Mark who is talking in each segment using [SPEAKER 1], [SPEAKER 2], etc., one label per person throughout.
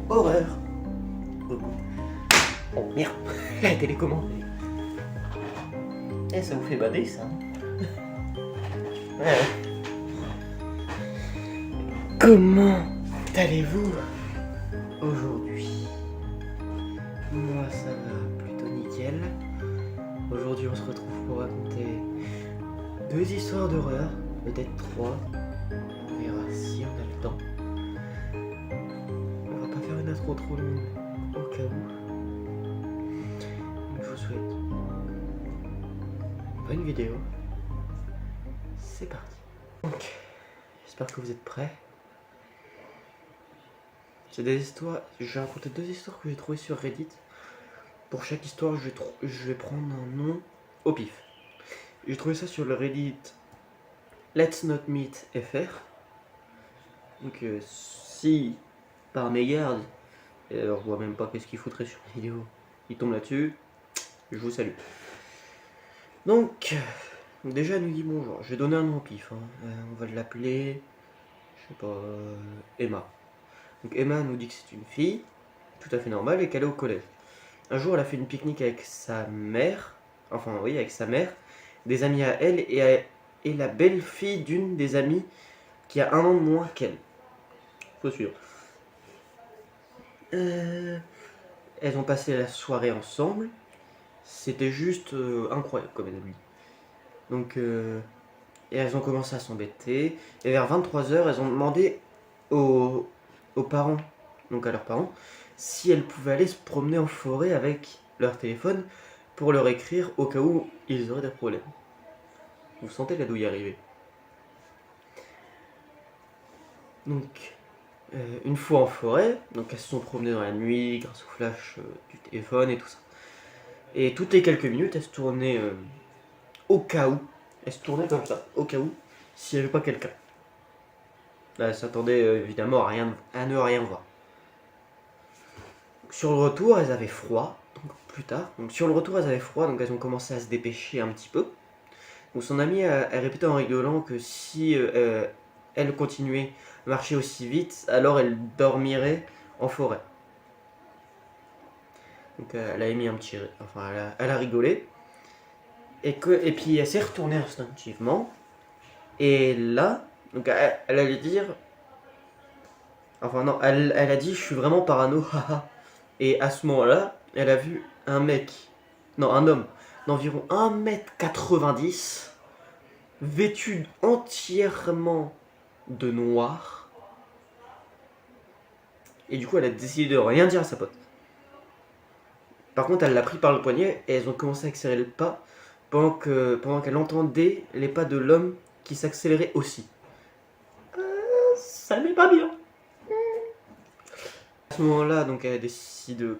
[SPEAKER 1] horreur. Oh merde, la télécommande. Eh, ça vous fait bader ça? Ouais. Comment allez-vous aujourd'hui? Moi ça va plutôt nickel. Aujourd'hui on se retrouve pour raconter 2 histoires d'horreur, peut-être 3. On verra si on a le temps. On va pas faire une intro trop longue au cas où. Donc je vous souhaite une bonne vidéo. C'est parti. Donc, j'espère que vous êtes prêts. C'est des histoires. Je vais raconter 2 histoires que j'ai trouvées sur Reddit. Pour chaque histoire, je vais prendre un nom au pif. J'ai trouvé ça sur le Reddit Let's Not Meet FR. Donc, si par mégarde, et alors je vois même pas qu'est-ce qu'il faudrait sur la vidéo, il tombe là-dessus, je vous salue. Donc, déjà, elle nous dit bonjour. Je vais donner un nom au pif. On va l'appeler, je sais pas, Emma. Donc Emma nous dit que c'est une fille, tout à fait normale, et qu'elle est au collège. Un jour, elle a fait une pique-nique avec sa mère, avec sa mère, des amis à elle, et la belle-fille d'une des amies qui a 1 an de moins qu'elle. Faut suivre. Elles ont passé la soirée ensemble. C'était juste incroyable, comme elle a dit. Donc, et elles ont commencé à s'embêter. Et vers 23h, elles ont demandé aux parents, donc à leurs parents, si elles pouvaient aller se promener en forêt avec leur téléphone pour leur écrire au cas où ils auraient des problèmes. Vous sentez la douille arriver. Donc, une fois en forêt, donc elles se sont promenées dans la nuit grâce au flash du téléphone et tout ça. Et toutes les quelques minutes, elles se tournaient au cas où. Elles se tournaient comme ça, au cas où, s'il n'y avait pas quelqu'un. Là, elles s'attendaient évidemment à ne rien voir. Sur le retour, elles avaient froid, donc plus tard. Donc sur le retour, elles avaient froid, donc elles ont commencé à se dépêcher un petit peu. Donc son amie a répété en rigolant que si elle continuait à marcher aussi vite, alors elle dormirait en forêt. Donc elle a émis un petit... Enfin, elle a rigolé. Et puis elle s'est retournée instinctivement. Et là, donc elle allait dire... Enfin non, elle a dit « je suis vraiment parano, haha ». Et à ce moment-là, elle a vu un homme d'environ 1m90, vêtu entièrement de noir. Et du coup, elle a décidé de rien dire à sa pote. Par contre, elle l'a pris par le poignet et elles ont commencé à accélérer le pas pendant qu'elle entendait les pas de l'homme qui s'accélérait aussi. Ça n'est pas bien. À ce moment-là, donc elle décide de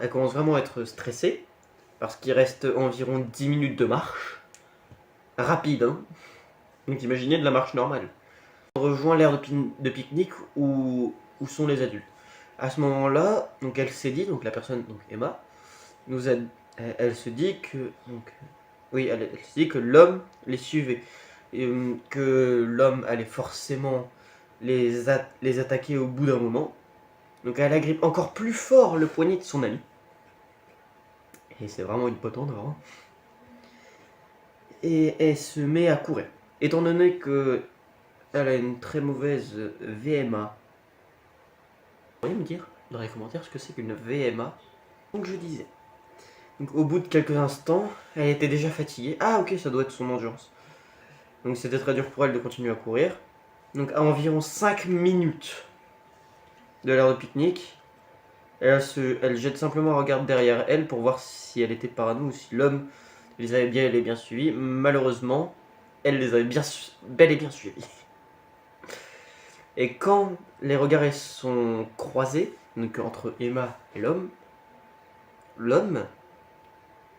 [SPEAKER 1] elle commence vraiment à être stressée parce qu'il reste environ 10 minutes de marche. Rapide, hein. Donc imaginez de la marche normale. On rejoint l'aire de pique-nique où sont les adultes. À ce moment-là, donc elle s'est dit, donc la personne, donc Emma, elle se dit que, elle se dit que l'homme les suivait. Et que l'homme allait forcément les attaquer au bout d'un moment. Donc elle agrippe encore plus fort le poignet de son ami. Et c'est vraiment une pote en or. Et elle se met à courir. Étant donné que elle a une très mauvaise VMA. Vous pourriez me dire dans les commentaires ce que c'est qu'une VMA? Donc je disais. Donc au bout de quelques instants, elle était déjà fatiguée. Ah ok, ça doit être son endurance. Donc c'était très dur pour elle de continuer à courir. Donc à environ 5 minutes de l'aire de pique-nique, elle jette simplement un regard derrière elle pour voir si elle était parano ou si l'homme les avait bien suivis. Malheureusement, elle les avait bel et bien suivis. Et quand les regards sont croisés, donc entre Emma et l'homme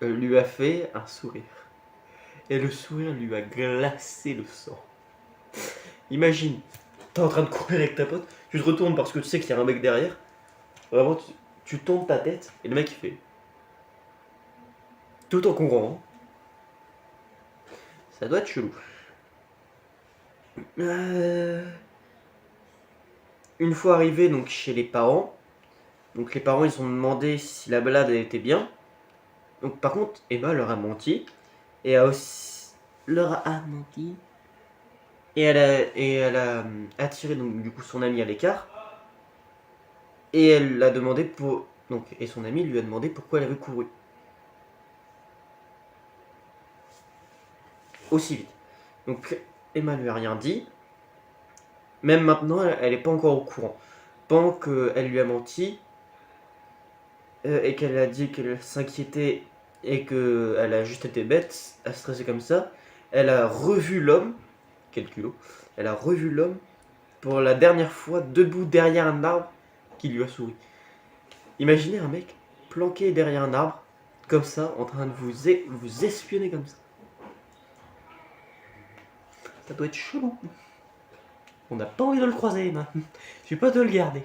[SPEAKER 1] lui a fait un sourire. Et le sourire lui a glacé le sang. Imagine, t'es en train de courir avec ta pote, tu te retournes parce que tu sais qu'il y a un mec derrière. Vraiment, tu tournes ta tête et le mec il fait. Tout en courant. Ça doit être chelou. une fois arrivé donc chez les parents, donc les parents ils ont demandé si la balade elle était bien. Donc par contre Emma leur a menti et a aussi leur a menti et elle a attiré donc du coup son ami à l'écart et elle l'a demandé pour donc et son ami lui a demandé pourquoi elle avait couru aussi vite. Donc Emma lui a rien dit. Même maintenant elle est pas encore au courant. Pendant qu'elle lui a menti et qu'elle a dit qu'elle s'inquiétait et qu'elle a juste été bête à stresser comme ça, elle a revu l'homme, quel culot, elle a revu l'homme pour la dernière fois debout derrière un arbre qui lui a souri. Imaginez un mec planqué derrière un arbre, comme ça, en train de vous espionner comme ça. Ça doit être chelou. On n'a pas envie de le croiser, Emma. Je vais pas te le garder.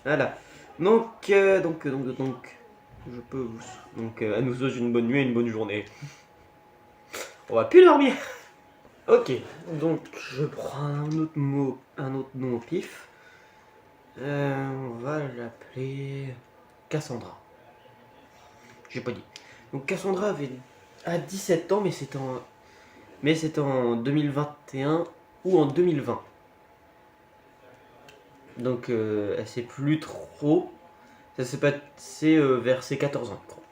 [SPEAKER 1] Voilà. Donc, je peux vous... Donc, à nous souhaiter une bonne nuit et une bonne journée. On va plus dormir. Ok, donc je prends un autre mot, un autre nom au pif. On va l'appeler Cassandra. J'ai pas dit. Donc Cassandra a 17 ans, mais c'était en 2021 ou en 2020. Donc elle sait plus trop. Ça s'est passé vers ses 14 ans, je crois.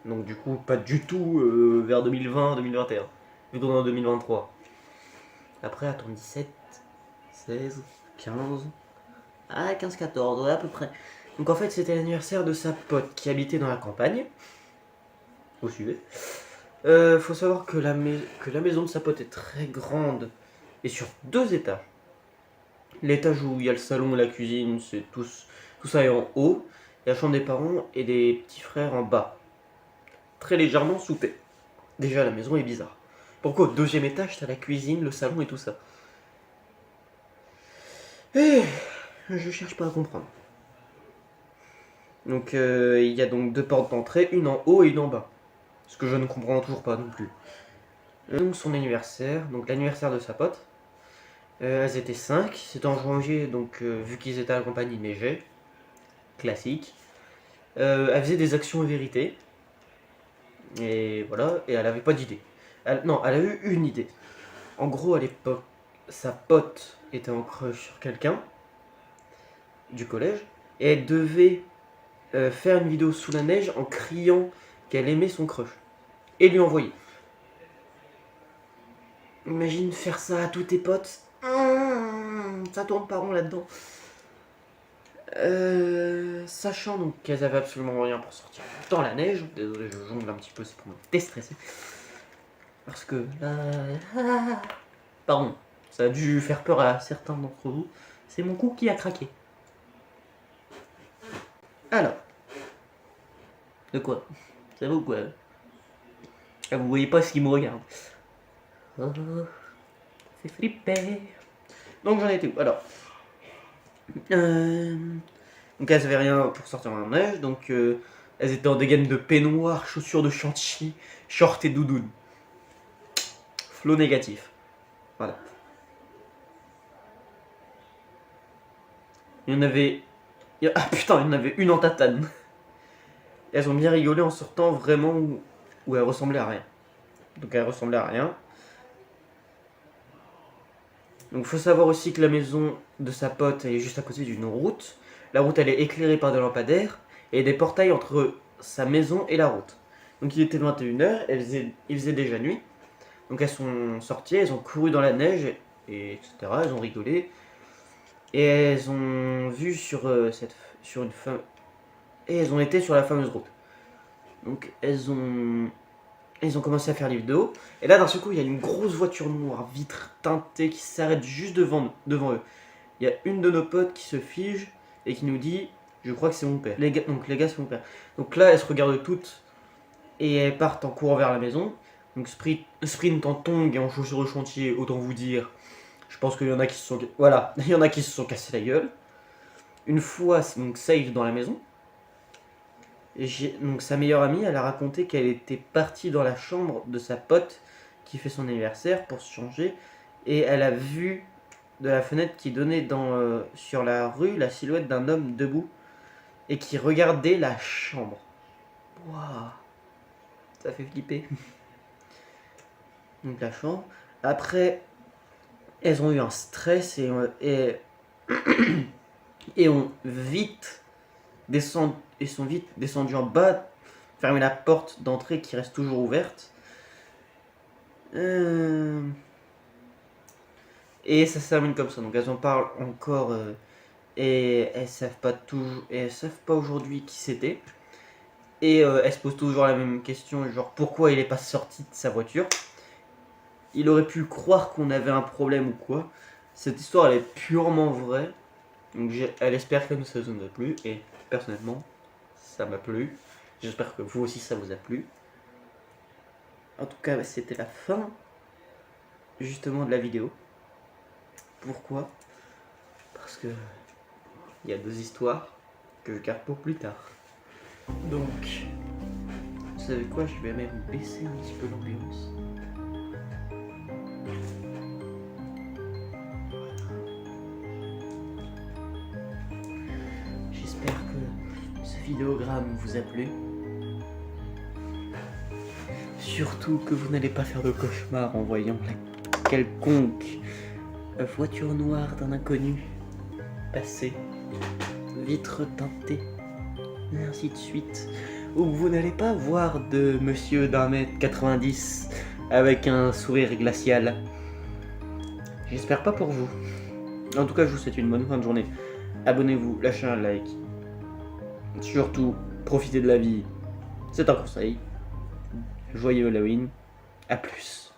[SPEAKER 1] Donc du coup, pas du tout vers 2020-2021. Plutôt dans 2023. Après, attends, 17, 16, 15... Ah, 15-14, ouais, à peu près. Donc en fait, c'était l'anniversaire de sa pote qui habitait dans la campagne. Vous suivez. Faut savoir que la maison de sa pote est très grande et sur 2 étages. L'étage où il y a le salon et la cuisine, c'est tout ça est en haut. Et la chambre des parents et des petits frères en bas. Très légèrement soupé. Déjà, la maison est bizarre. Pourquoi au 2e étage, t'as la cuisine, le salon et tout ça? Eh, je cherche pas à comprendre. Donc il y a donc 2 portes d'entrée, une en haut et une en bas. Ce que je ne comprends toujours pas non plus. Donc son anniversaire, donc l'anniversaire de sa pote. Elles étaient 5, c'était en janvier, donc vu qu'ils étaient accompagnés, il neigeait. Classique. Elle faisait des actions et vérités. Et voilà, et elle avait pas d'idée. Non, elle a eu une idée. En gros, à l'époque, sa pote était en crush sur quelqu'un du collège. Et elle devait faire une vidéo sous la neige en criant qu'elle aimait son crush. Et lui envoyer. Imagine faire ça à tous tes potes. Ça tourne pas rond là-dedans. Sachant donc qu'elles avaient absolument rien pour sortir dans la neige. Désolé, je jongle un petit peu, c'est pour me déstresser. Parce que pardon, ça a dû faire peur à certains d'entre vous. C'est mon cou qui a craqué. Alors. De quoi? Ça va ou quoi? Ah, vous voyez pas ce qui me regarde. Oh, c'est flippé. Donc j'en étais où? Alors. Donc elles avaient rien pour sortir dans la neige, donc elles étaient en dégaine de peignoir, chaussures de chantier, short et doudoune. Flow négatif. Voilà. Il y en avait... Ah putain, il y en avait une en tatane. Elles ont bien rigolé en sortant vraiment où elles ressemblaient à rien. Donc elles ressemblaient à rien. Donc faut savoir aussi que la maison de sa pote elle est juste à côté d'une route. La route elle est éclairée par des lampadaires et des portails entre sa maison et la route. Donc il était 21h, il faisait déjà nuit. Donc elles sont sorties, elles ont couru dans la neige, et etc. Elles ont rigolé. Et elles ont vu sur une femme. Et elles ont été sur la fameuse route. Donc elles ont commencé à faire les vidéos. Et là d'un seul coup il y a une grosse voiture noire, vitre teintée qui s'arrête juste devant eux. Il y a une de nos potes qui se fige et qui nous dit je crois que c'est mon père. Les gars c'est mon père. Donc là elles se regardent toutes et elles partent en courant vers la maison. Donc sprint en tongs et en chaussures de chantier, autant vous dire. Je pense qu'il y en a qui se sont... Voilà, il y en a qui se sont cassés la gueule. Une fois, donc safe dans la maison. Donc sa meilleure amie, elle a raconté qu'elle était partie dans la chambre de sa pote qui fait son anniversaire pour se changer. Et elle a vu de la fenêtre qui donnait sur la rue la silhouette d'un homme debout et qui regardait la chambre. Waouh, ça fait flipper. Donc la chambre. Après, elles ont eu un stress et ont vite sont vite descendues en bas, fermer la porte d'entrée qui reste toujours ouverte. Et ça se termine comme ça. Donc elles en parlent encore et elles savent pas aujourd'hui qui c'était. Et elles se posent toujours la même question, genre pourquoi il est pas sorti de sa voiture. Il aurait pu croire qu'on avait un problème ou quoi. Cette histoire elle est purement vraie. Donc elle espère que ça vous a plu et personnellement ça m'a plu. J'espère que vous aussi ça vous a plu. En tout cas c'était la fin justement de la vidéo. Pourquoi? Parce que il y a 2 histoires que je garde pour plus tard. Donc, vous savez quoi? Je vais même baisser un petit peu l'ambiance. J'espère que ce vidéogramme vous a plu. Surtout que vous n'allez pas faire de cauchemar en voyant la quelconque voiture noire d'un inconnu passer, vitre teintée, et ainsi de suite. Ou vous n'allez pas voir de monsieur d'1m90 avec un sourire glacial. J'espère pas pour vous. En tout cas, je vous souhaite une bonne fin de journée. Abonnez-vous, lâchez un like. Surtout, profitez de la vie. C'est un conseil. Joyeux Halloween. À plus.